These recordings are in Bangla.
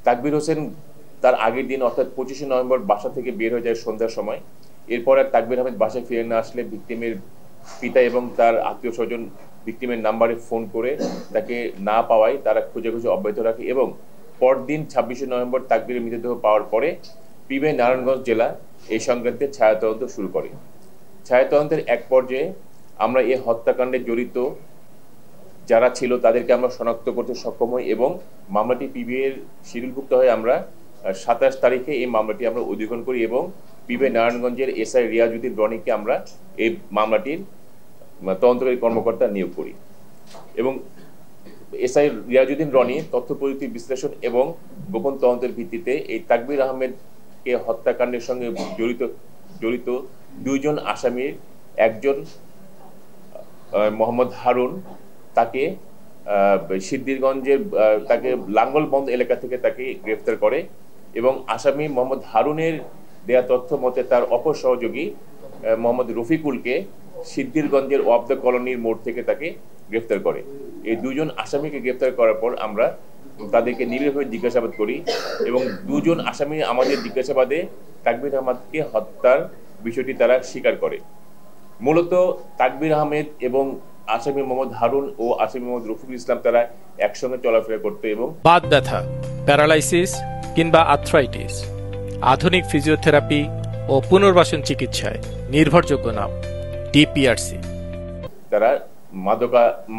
তাকবীর হোসেন তার আগের দিন অর্থাৎ 25শে নভেম্বর বাসা থেকে বের হয়ে যায় সন্ধ্যার সময়। এরপর আর তাকবীর আহমেদ বাসায় ফিরে না আসলে ভিকটিমের পিতা এবং তার আত্মীয় স্বজন ভিকটিমের নাম্বারে ফোন করে তাকে না পাওয়ায় তারা খোঁজাখুঁজি অব্যাহত রাখে এবং পরদিন 26শে নভেম্বর তাকবীরের মৃতদেহ পাওয়ার পরে পিবিআই নারায়ণগঞ্জ জেলা এই সংক্রান্তে ছায়াতদন্ত শুরু করে। ছায়াতদন্তের এক পর্যায়ে আমরা এই হত্যাকাণ্ডে জড়িত যারা ছিল তাদেরকে আমরা শনাক্ত করতে সক্ষম হই এবং মামলাটি পিবিআইয়ের শিডিউলভুক্ত হয়ে আমরা 27 তারিখে এই মামলাটি আমরা অধিগ্রহণ করি এবং পিবিআই নারায়ণগঞ্জের এসআই রিয়াজউদ্দিন রনিকে আমরা এই মামলাটির তদন্তকারী কর্মকর্তা নিয়োগ করি এবং এসআই রিয়াজউদ্দিন রনি তথ্য প্রযুক্তি বিশ্লেষণ এবং গোপন তদন্তের ভিত্তিতে এই তাকবীর আহমেদকে হত্যাকাণ্ডের সঙ্গে জড়িত দুইজন আসামির একজন মোহাম্মদ হারুন তাকে সিদ্ধিরগঞ্জের তাকে লাঙ্গলবন্দ এলাকা থেকে তাকে গ্রেফতার করে এবং আসামি মোহাম্মদ হারুনের দেয়া তথ্য মতে তার অপর সহযোগী মোহাম্মদ রফিকুলকে সিদ্ধিরগঞ্জের ওয়াব দ্য কলোনির মোড় থেকে তাকে গ্রেফতার করে। এই দুজন আসামিকে গ্রেফতার করার পর আমরা তাদেরকে নিবিড়ভাবে জিজ্ঞাসাবাদ করি এবং দুজন আসামি আমাদের জিজ্ঞাসাবাদে তাকবীর আহমেদকে হত্যার বিষয়টি তারা স্বীকার করে। মূলত তাকবীর আহমেদ এবং আসামি মোহাম্মদ হারুন ও আসামি মোহাম্মদ রফিকুল ইসলাম তারা একসঙ্গে চলাফেরা করতে এবং বাত ব্যথা, প্যারালাইসিস কিংবা আর্থ্রাইটিস, আধুনিক ফিজিওথেরাপি ও পুনর্বাসন চিকিৎসায় নির্ভরযোগ্য নাম ডিপিআরসি। তারা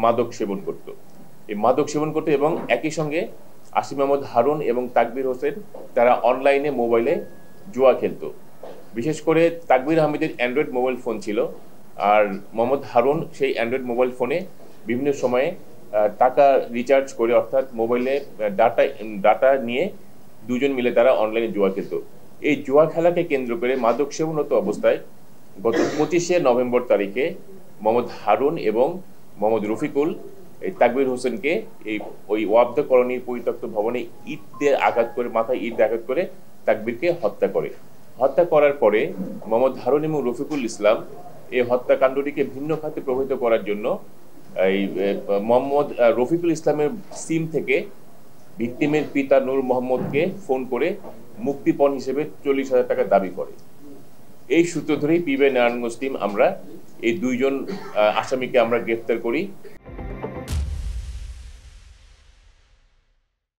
মাদক সেবন করত। এই মাদক সেবন করতে এবং একই সঙ্গে আসামি মোহাম্মদ হারুন এবং তাকবীর হোসেন তারা অনলাইনে মোবাইলে জুয়া খেলতো। বিশেষ করে তাকবীর আহমেদের অ্যান্ড্রয়েড মোবাইল ফোন ছিল আর মোহাম্মদ হারুন সেই অ্যান্ড্রয়েড মোবাইল ফোনে বিভিন্ন সময়ে টাকা রিচার্জ করে অর্থাৎ মোবাইলে ডাটা নিয়ে দুজন মিলে তারা অনলাইনে জুয়া খেলতো। এই জুয়া খেলাকে কেন্দ্র করে মাদক সেবনত অবস্থায় গত 25শে নভেম্বর তারিখে মোহাম্মদ হারুন এবং মোহাম্মদ রফিকুল এই তাকবীর হোসেনকে ওই ওয়াব দ্য কলোনির পরিত্যক্ত ভবনে মাথায় ইট আঘাত করে তাকবীরকে হত্যা করে। হত্যা করার পরে মোহাম্মদ হারুন এবং রফিকুল ইসলাম এই হত্যাকাণ্ডটিকে ভিন্ন খাতে প্রভাবিত করার জন্য এই মোহাম্মদ রফিকুল ইসলামের সিম থেকে ভিকটিমের পিতা নূর মোহাম্মদকে ফোন করে মুক্তিপণ হিসেবে 40,000 টাকা দাবি করে। এই সূত্র ধরেই পিবিআই নারায়ণগঞ্জ টিম আমরা এই দুইজন আসামিকে আমরা গ্রেফতার করি।